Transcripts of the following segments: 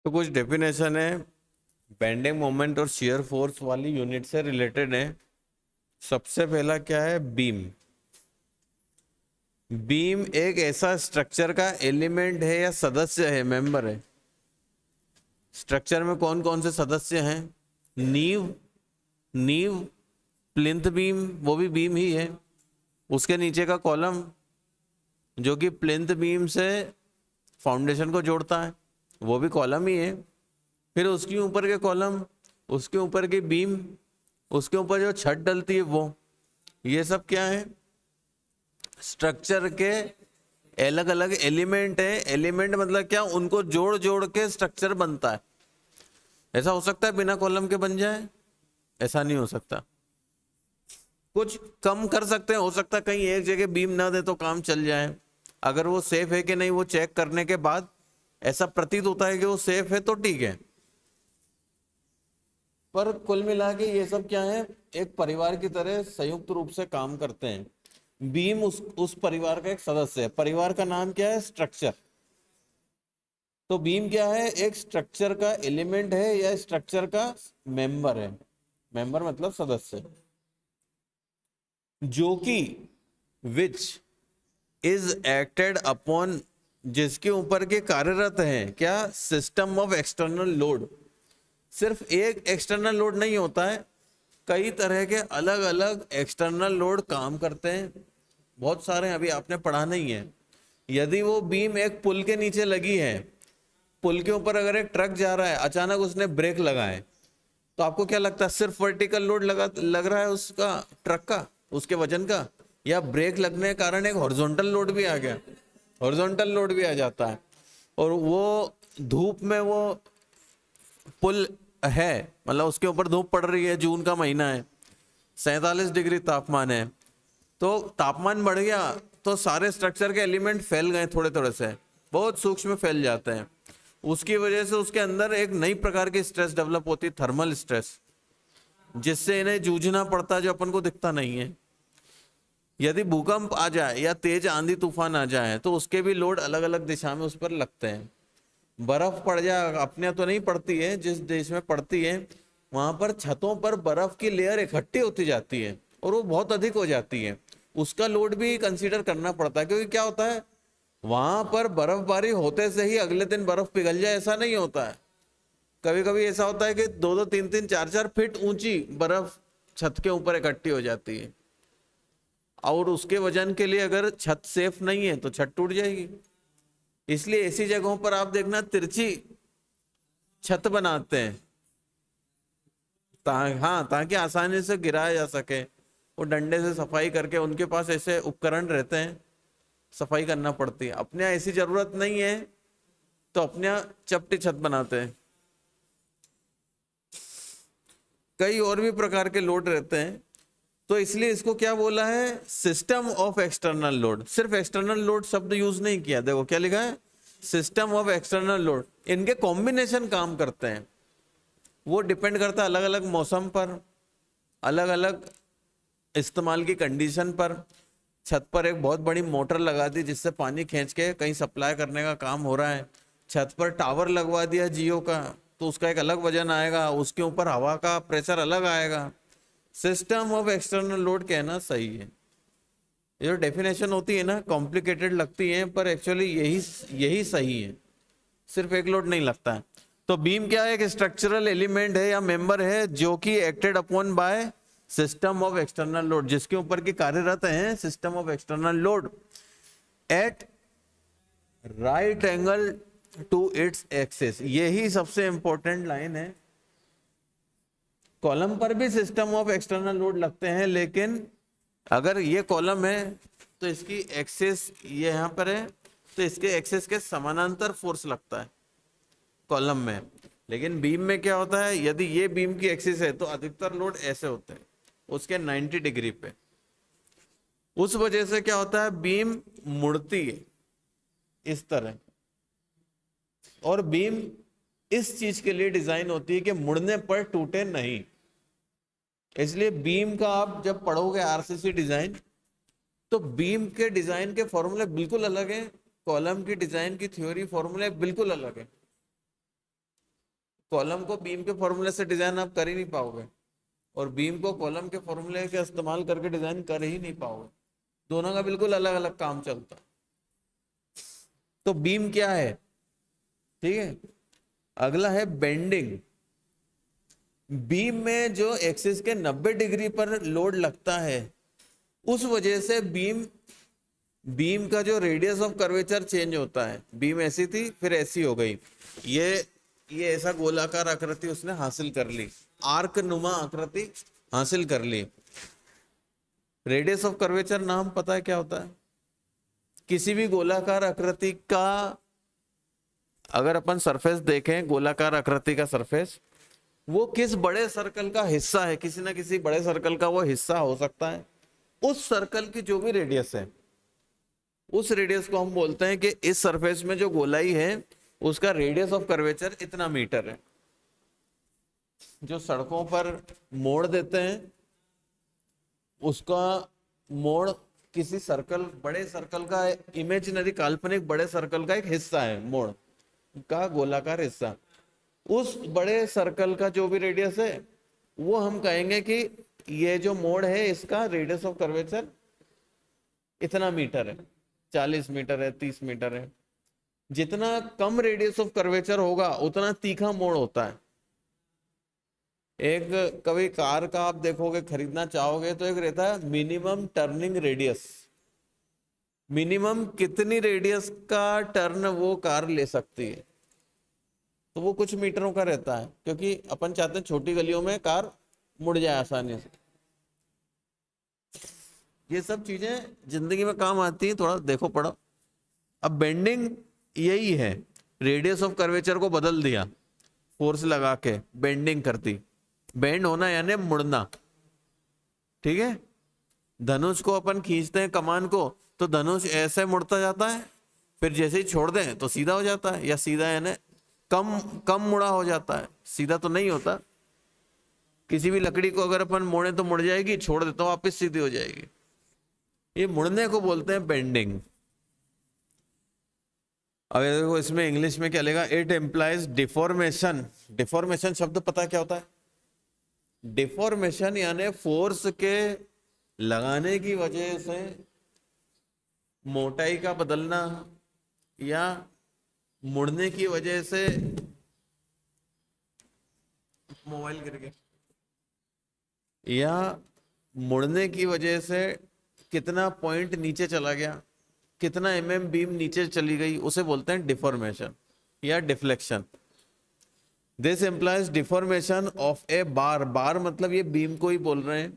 तो कुछ डेफिनेशन है बेंडिंग मोमेंट और शियर फोर्स वाली यूनिट से रिलेटेड है। सबसे पहला क्या है, बीम। बीम एक ऐसा स्ट्रक्चर का एलिमेंट है या सदस्य है, मेंबर है। स्ट्रक्चर में कौन कौन से सदस्य हैं? नींव, नींव, प्लिंथ बीम, वो भी बीम ही है। उसके नीचे का कॉलम जो कि प्लिंथ बीम से फाउंडेशन को जोड़ता है, वो भी कॉलम ही है। फिर उसके ऊपर के कॉलम, उसके ऊपर की बीम, उसके ऊपर जो छत डलती है वो, ये सब क्या है? स्ट्रक्चर के अलग अलग एलिमेंट है। एलिमेंट मतलब क्या? उनको जोड़ जोड़ के स्ट्रक्चर बनता है। ऐसा हो सकता है बिना कॉलम के बन जाए? ऐसा नहीं हो सकता। कुछ कम कर सकते हैं, हो सकता है कहीं एक जगह बीम ना दे तो काम चल जाए। अगर वो सेफ है कि नहीं वो चेक करने के बाद ऐसा प्रतीत होता है कि वो सेफ है तो ठीक है। पर कुल मिला के ये सब क्या है, एक परिवार की तरह संयुक्त रूप से काम करते हैं। बीम उस परिवार का एक सदस्य है। परिवार का नाम क्या है? स्ट्रक्चर। तो बीम क्या है? एक स्ट्रक्चर का एलिमेंट है या स्ट्रक्चर का मेंबर है। मेंबर मतलब सदस्य, जो कि विच इज एक्टेड अपॉन, जिसके ऊपर के कार्यरत हैं क्या? System of external load. सिर्फ एक एक्सटर्नल लोड नहीं होता है, कई तरह के अलग अलग एक्सटर्नल लोड काम करते हैं। बहुत सारे, अभी आपने पढ़ा नहीं है। यदि वो बीम एक पुल के नीचे लगी है, पुल के ऊपर अगर एक ट्रक जा रहा है, अचानक उसने ब्रेक लगाए, तो आपको क्या लगता है? सिर्फ वर्टिकल लोड लग रहा है उसका, ट्रक का, उसके वजन का, या ब्रेक लगने के कारण एक हॉरिजॉन्टल लोड भी आ गया? हॉरिजॉन्टल लोड भी आ जाता है। और वो धूप में, वो पुल है, मतलब उसके ऊपर धूप पड़ रही है, जून का महीना है, 47 डिग्री तापमान है, तो तापमान बढ़ गया तो सारे स्ट्रक्चर के एलिमेंट फैल गए, थोड़े थोड़े से बहुत सूक्ष्म फैल जाते हैं। उसकी वजह से उसके अंदर एक नई प्रकार की स्ट्रेस डेवलप होती है, थर्मल स्ट्रेस, जिससे इन्हें जूझना पड़ता है, जो अपन को दिखता नहीं है। यदि भूकंप आ जाए या तेज आंधी तूफान आ जाए तो उसके भी लोड अलग अलग दिशा में उस पर लगते हैं। बर्फ पड़ जाए, अपने तो नहीं पड़ती है, जिस देश में पड़ती है वहां पर छतों पर बर्फ की लेयर इकट्ठी होती जाती है और वो बहुत अधिक हो जाती है। उसका लोड भी कंसीडर करना पड़ता है, क्योंकि क्या होता है, वहां पर बर्फबारी होते से ही अगले दिन बर्फ पिघल जाए ऐसा नहीं होता है। कभी कभी ऐसा होता है कि 2-2, 3-3, 4-4 फीट ऊंची बर्फ छत के ऊपर इकट्ठी हो जाती है, और उसके वजन के लिए अगर छत सेफ नहीं है तो छत टूट जाएगी। इसलिए ऐसी जगहों पर आप देखना तिरछी छत बनाते हैं, हाँ, ताकि आसानी से गिराया जा सके। वो डंडे से सफाई करके, उनके पास ऐसे उपकरण रहते हैं, सफाई करना पड़ती है। अपने यहाँ ऐसी जरूरत नहीं है तो अपने यहाँ चपटी छत बनाते हैं। कई और भी प्रकार के लोड रहते हैं, तो इसलिए इसको क्या बोला है? System of external load. सिर्फ एक्सटर्नल लोड शब्द यूज नहीं किया, देखो क्या लिखा है, सिस्टम ऑफ एक्सटर्नल लोड। इनके कॉम्बिनेशन काम करते हैं। वो डिपेंड करता है अलग अलग मौसम पर, अलग अलग इस्तेमाल की कंडीशन पर। छत पर एक बहुत बड़ी मोटर लगा दी जिससे पानी खींच के कहीं सप्लाई करने का काम हो रहा है। छत पर टावर लगवा दिया जियो का, तो उसका एक अलग वजन आएगा, उसके ऊपर हवा का प्रेशर अलग आएगा। सिस्टम ऑफ एक्सटर्नल लोड कहना सही है। ये जो डेफिनेशन होती है ना, कॉम्प्लिकेटेड लगती है, पर एक्चुअली यही यही सही है। सिर्फ एक लोड नहीं लगता है। तो बीम क्या है? एक स्ट्रक्चरल एलिमेंट है या मेंबर है जो कि acted upon by system of external load, जिसके ऊपर की कार्यरत है system of external load at right angle to its axis. यही सबसे इंपॉर्टेंट लाइन है। कॉलम पर भी सिस्टम ऑफ एक्सटर्नल लोड लगते हैं, लेकिन अगर ये कॉलम है तो इसकी एक्सिस ये यहां पर है, तो इसके एक्सिस के समानांतर फोर्स लगता है कॉलम में। लेकिन बीम में क्या होता है, यदि ये बीम की एक्सिस है तो अधिकतर लोड ऐसे होते हैं उसके 90 डिग्री पे। उस वजह से क्या होता है, बीम मुड़ती है इस तरह। और बीम इस चीज के लिए डिजाइन होती है कि मुड़ने पर टूटे नहीं। इसलिए बीम का आप जब पढ़ोगे आरसीसी डिजाइन, तो बीम के डिजाइन के फॉर्मूले बिल्कुल अलग हैं, कॉलम की डिजाइन की थ्योरी फॉर्मूले बिल्कुल अलग है। कॉलम को बीम के फॉर्मूले से डिजाइन आप कर ही नहीं पाओगे, और बीम को कॉलम के फॉर्मूले का इस्तेमाल करके डिजाइन कर ही नहीं पाओगे। दोनों का बिल्कुल अलग अलग काम चलता है। तो बीम क्या है, ठीक है। अगला है बेंडिंग। बीम में जो एक्सिस के 90 डिग्री पर लोड लगता है, उस वजह से बीम का जो रेडियस ऑफ कर्वेचर चेंज होता है। बीम ऐसी थी, फिर ऐसी हो गई, ये ऐसा गोलाकार आकृति उसने हासिल कर ली, आर्क नुमा आकृति हासिल कर ली। रेडियस ऑफ कर्वेचर नाम पता है क्या होता है? किसी भी गोलाकार आकृति का अगर अपन सरफेस देखें, गोलाकार आकृति का सरफेस, वो किस बड़े सर्कल का हिस्सा है, किसी ना किसी बड़े सर्कल का वो हिस्सा हो सकता है। उस सर्कल की जो भी रेडियस है, उस रेडियस को हम बोलते हैं कि इस सरफेस में जो गोलाई है उसका रेडियस ऑफ कर्वेचर इतना मीटर है। जो सड़कों पर मोड़ देते हैं, उसका मोड़ किसी सर्कल, बड़े सर्कल का, इमेजिनरी काल्पनिक बड़े सर्कल का एक हिस्सा है, मोड़ का गोलाकार हिस्सा। उस बड़े सर्कल का जो भी रेडियस है, वो हम कहेंगे कि ये जो मोड़ है इसका रेडियस ऑफ कर्वेचर इतना मीटर है, 40 मीटर है, 30 मीटर है। जितना कम रेडियस ऑफ कर्वेचर होगा उतना तीखा मोड़ होता है। एक कभी कार का आप देखोगे, खरीदना चाहोगे तो एक रहता है मिनिमम टर्निंग रेडियस। मिनिमम कितनी रेडियस का टर्न वो कार ले सकती है, तो वो कुछ मीटरों का रहता है, क्योंकि अपन चाहते हैं छोटी गलियों में कार मुड़ जाए आसानी से। ये सब चीजें जिंदगी में काम आती है, थोड़ा देखो पढ़ो। अब बेंडिंग यही है, रेडियस ऑफ कर्वेचर को बदल दिया, फोर्स लगा के बेंडिंग करती। बेंड होना यानी मुड़ना, ठीक है। धनुष को अपन खींचते हैं कमान को, तो धनुष ऐसे मुड़ता जाता है, फिर जैसे ही छोड़ दें तो सीधा हो जाता है, या सीधा यानी कम मुड़ा हो जाता है, सीधा तो नहीं होता। किसी भी लकड़ी को अगर अपन मोड़े तो मुड़ जाएगी, छोड़ देता हूं वापस सीधी हो जाएगी। ये मुड़ने को बोलते हैं बेंडिंग। अब देखो इसमें इंग्लिश में क्या लिखा, इट एम्प्लाइज डिफॉर्मेशन। डिफॉर्मेशन शब्द पता है क्या होता है? डिफॉर्मेशन यानी फोर्स के लगाने की वजह से मोटाई का बदलना, या मुड़ने की वजह से, मोबाइल गिर गया, या मुड़ने की वजह से कितना पॉइंट नीचे चला गया, कितना बीम नीचे चली गई, उसे बोलते हैं डिफॉर्मेशन या deflection. This employs deformation of a bar. Bar मतलब ये बीम को ही बोल रहे हैं।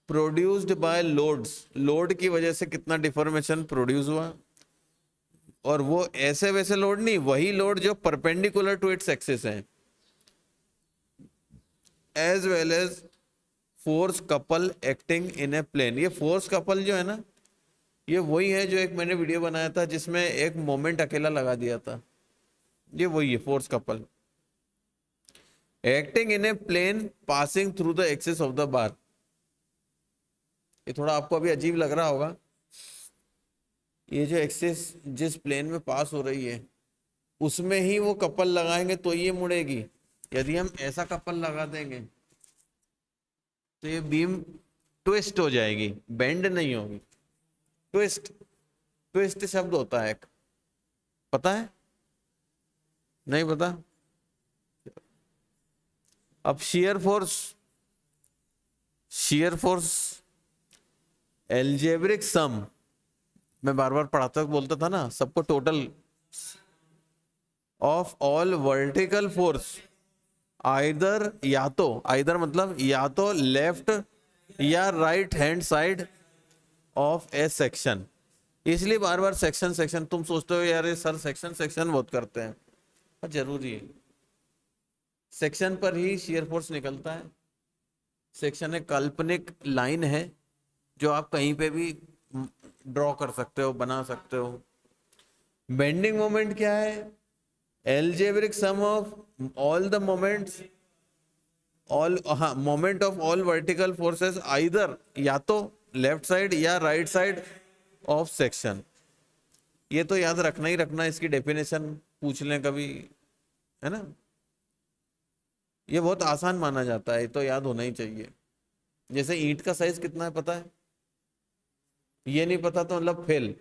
प्रोड्यूस्ड बाय लोड्स, लोड की वजह से कितना डिफॉर्मेशन प्रोड्यूस हुआ, और वो ऐसे वैसे लोड नहीं, वही लोड जो परपेंडिकुलर टू इट्स एक्सिस है, as well as force couple acting in a plane. ये फोर्स कपल जो है ना, ये वही है जो एक मैंने वीडियो बनाया था जिसमें एक मोमेंट अकेला लगा दिया था, ये वही है force couple acting in a plane passing through the axis of the bar. ये थोड़ा आपको अभी अजीब लग रहा होगा, ये जो एक्सिस जिस प्लेन में पास हो रही है उसमें ही वो कपल लगाएंगे तो ये मुड़ेगी। यदि हम ऐसा कपल लगा देंगे तो ये बीम ट्विस्ट हो जाएगी, बेंड नहीं होगी। ट्विस्ट, ट्विस्ट शब्द होता है एक, पता है? नहीं पता? अब शियर फोर्स एल्जेब्रिक सम, मैं बार बार पढ़ाता बोलता था ना सबको, total of all vertical force either, या तो आइदर मतलब या तो लेफ्ट या right hand side of A section. इसलिए बार बार सेक्शन तुम सोचते हो यार ये सर सेक्शन बहुत करते हैं, पर जरूरी है। सेक्शन पर ही शियर फोर्स निकलता है। सेक्शन एक काल्पनिक लाइन है जो आप कहीं पे भी ड्रॉ कर सकते हो, बना सकते हो। बेंडिंग मोमेंट क्या है? Algebraic sum of all the moments, moment of all vertical forces either, या तो लेफ्ट साइड या राइट साइड ऑफ सेक्शन। ये तो याद रखना ही रखना, इसकी डेफिनेशन पूछ लें कभी है ना। ये बहुत आसान माना जाता है, तो याद होना ही चाहिए। जैसे ईंट का साइज कितना है पता है, ये नहीं पता तो मतलब फेल।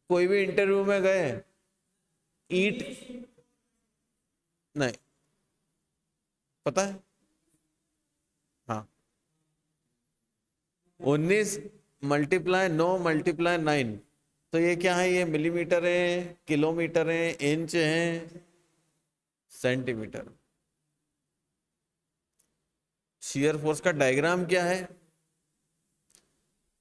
कोई भी इंटरव्यू में गए, ईंट नहीं पता है, हाँ 19 मल्टीप्लाई 9 मल्टीप्लाई 9, तो ये क्या है, ये मिलीमीटर है, किलोमीटर है, इंच है, सेंटीमीटर। शियर फोर्स का डायग्राम क्या है,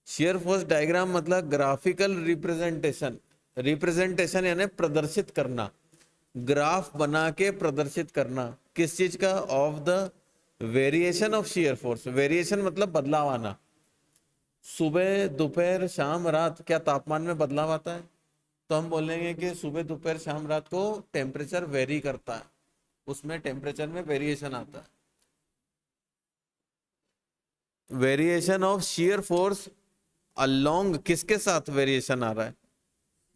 शियर फोर्स डायग्राम मतलब ग्राफिकल रिप्रेजेंटेशन, रिप्रेजेंटेशन यानी प्रदर्शित करना, ग्राफ बना के प्रदर्शित करना, किस चीज का, of the variation of shear force. Variation मतलब बदलाव आना, सुबह दोपहर शाम रात क्या तापमान में बदलाव आता है, तो हम बोलेंगे कि सुबह दोपहर शाम रात को टेम्परेचर वेरी करता है, उसमें टेम्परेचर में वेरिएशन आता है। Variation of shear force along किसके साथ वेरिएशन आ रहा है,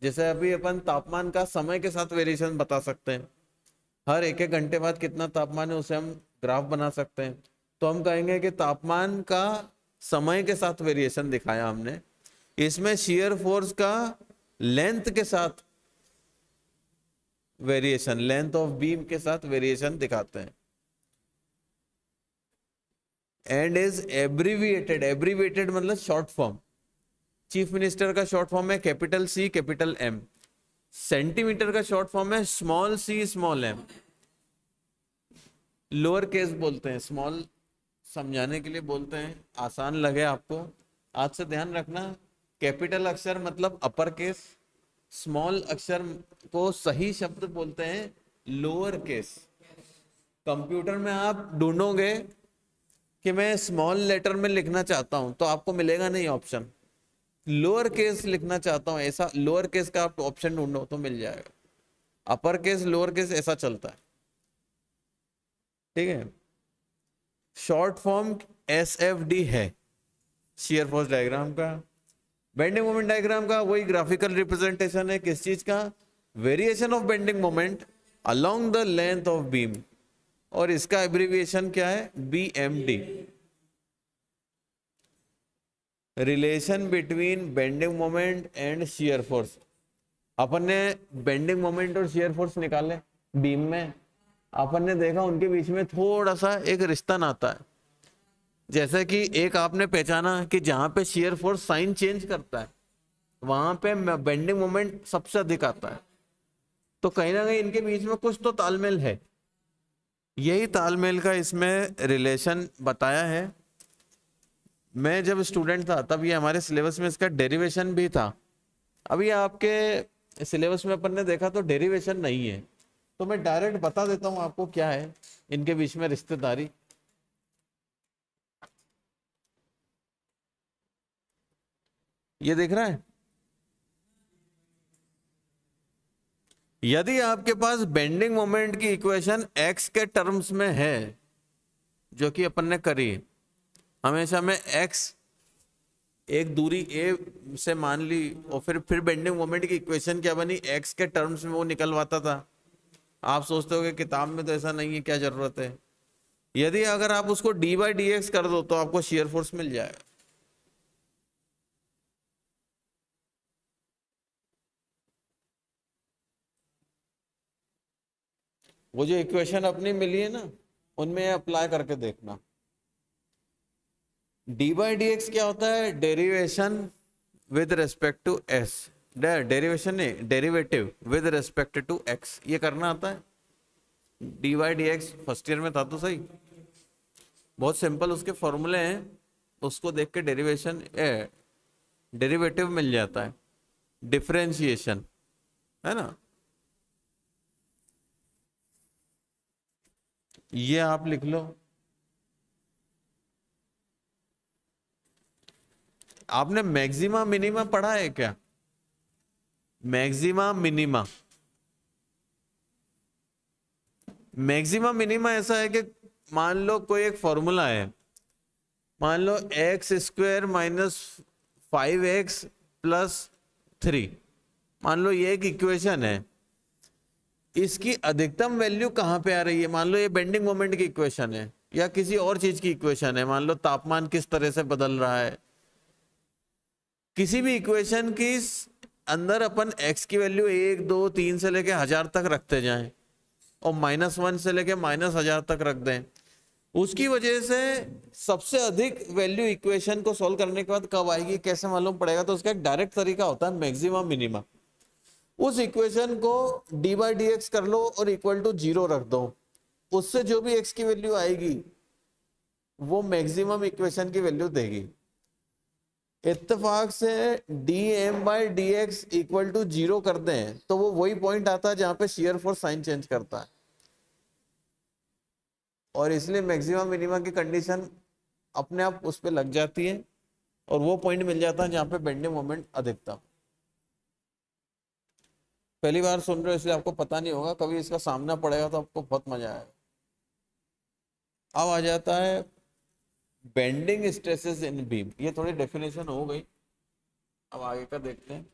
जैसे अभी अपन तापमान का समय के साथ वेरिएशन बता सकते हैं, हर एक एक घंटे बाद कितना तापमान है उसे हम ग्राफ बना सकते हैं। तो हम कहेंगे कि तापमान का समय के साथ वेरिएशन दिखाया हमने, इसमें शियर फोर्स का लेंथ के साथ वेरिएशन, लेंथ ऑफ बीम के साथ वेरिएशन दिखाते हैं। एंड इज एब्रीविएटेड, एब्रीविएटेड मतलब शॉर्ट फॉर्म, चीफ मिनिस्टर का शॉर्ट फॉर्म है capital C capital M, centimetre का शॉर्ट फॉर्म है small C small M, lower case बोलते हैं, स्मॉल समझाने के लिए बोलते हैं, आसान लगे आपको। आज से ध्यान रखना, कैपिटल अक्षर मतलब अपर केस, स्मॉल अक्षर को सही शब्द बोलते हैं लोअर केस। कंप्यूटर में आप ढूंढोगे कि मैं स्मॉल लेटर में लिखना चाहता हूं तो आपको मिलेगा नहीं ऑप्शन, लोअर केस लिखना चाहता हूं ऐसा लोअर केस का आप ऑप्शन ढूंढो तो मिल जाएगा, अपर केस लोअर केस ऐसा चलता है, ठीक है। शॉर्ट फॉर्म SFD है शियर फोर्स डायग्राम का। बेंडिंग मोमेंट डायग्राम का वही ग्राफिकल रिप्रेजेंटेशन है, किस चीज का, variation of bending moment along the length of beam, और इसका एब्रिविएशन क्या है, BMD। Relation between bending moment and shear force, अपन ने बेंडिंग मोमेंट और शियर फोर्स निकाले बीम में, अपन ने देखा उनके बीच में थोड़ा सा एक रिश्ता नाता है, जैसे कि एक आपने पहचाना कि जहां पे शियर फोर्स साइन चेंज करता है वहां पे बेंडिंग मोमेंट सबसे अधिक आता है, तो कहीं ना कहीं इनके बीच में कुछ तो तालमेल है, यही तालमेल का इसमें रिलेशन बताया है। मैं जब स्टूडेंट था तब ये हमारे सिलेबस में इसका डेरिवेशन भी था, अभी आपके सिलेबस में अपन ने देखा तो डेरिवेशन नहीं है, तो मैं डायरेक्ट बता देता हूं आपको क्या है इनके बीच में रिश्तेदारी। ये देख रहा है, यदि आपके पास बेंडिंग मोमेंट की इक्वेशन x के टर्म्स में है, जो कि अपन ने करी, हमेशा में x एक दूरी a से मान ली और फिर बेंडिंग मोमेंट की इक्वेशन क्या बनी, x के टर्म्स में वो निकलवाता था। आप सोचते हो कि किताब में तो ऐसा नहीं है, क्या जरूरत है, यदि अगर आप उसको d/dx कर दो तो आपको शियर फोर्स मिल जाएगा। वो जो इक्वेशन अपनी मिली है ना उनमें अप्लाई करके देखना। d/dx क्या होता है, derivation with respect to s, derivation नहीं derivative with respect to x, ये करना आता है। d/dx फर्स्ट ईयर में था तो सही, बहुत सिंपल उसके फॉर्मूले हैं, उसको देख के डेरिवेटिव मिल जाता है, डिफरेंशिएशन, है ना। ये आप लिख लो, आपने मैक्सिमा मिनिमा पढ़ा है क्या, मैक्सिमा मिनिमा, मैक्सिमा मिनिमा ऐसा है कि मान लो कोई एक फॉर्मूला है, मान लो x² माइनस 5x प्लस 3, मान लो ये एक इक्वेशन है, इसकी अधिकतम वैल्यू कहां पे आ रही है? मान लो ये बेंडिंग मोमेंट की इक्वेशन है या किसी और चीज की इक्वेशन है, मान लो तापमान किस तरह से बदल रहा है, किसी भी इक्वेशन की अंदर अपन x की वैल्यू 1 2 3 से लेके 1000 तक रखते जाएं और -1 से लेके -1000 तक रख दें, उसकी वजह से सबसे अधिक वैल्यू इक्वेशन को सॉल्व करने के बाद कब आएगी कैसे मालूम पड़ेगा? तो उसका एक डायरेक्ट तरीका होता है मैक्सिमम मिनिमम। उस इक्वेशन को d/dx कर लो और इक्वल टू 0 रख दो, उससे जो भी x की वैल्यू आएगी वो मैक्सिमम इक्वेशन की वैल्यू देगी। इत्तेफाक से dm/dx इक्वल टू 0 कर दें तो वो वही पॉइंट आता है जहां पे शियर फोर्स साइन चेंज करता है, और इसलिए मैक्सिमम मिनिमम की कंडीशन अपने आप उस पे लग जाती है और वो पॉइंट मिल जाता है जहां पे बेंडिंग मोमेंट अधिकतम। पहली बार सुन रहे हो इसलिए आपको पता नहीं होगा, कभी इसका सामना पड़ेगा तो आपको बहुत मजा आएगा। अब आ जाता है बेंडिंग स्ट्रेसेस इन बीम, ये थोड़ी डेफिनेशन हो गई, अब आगे का देखते हैं।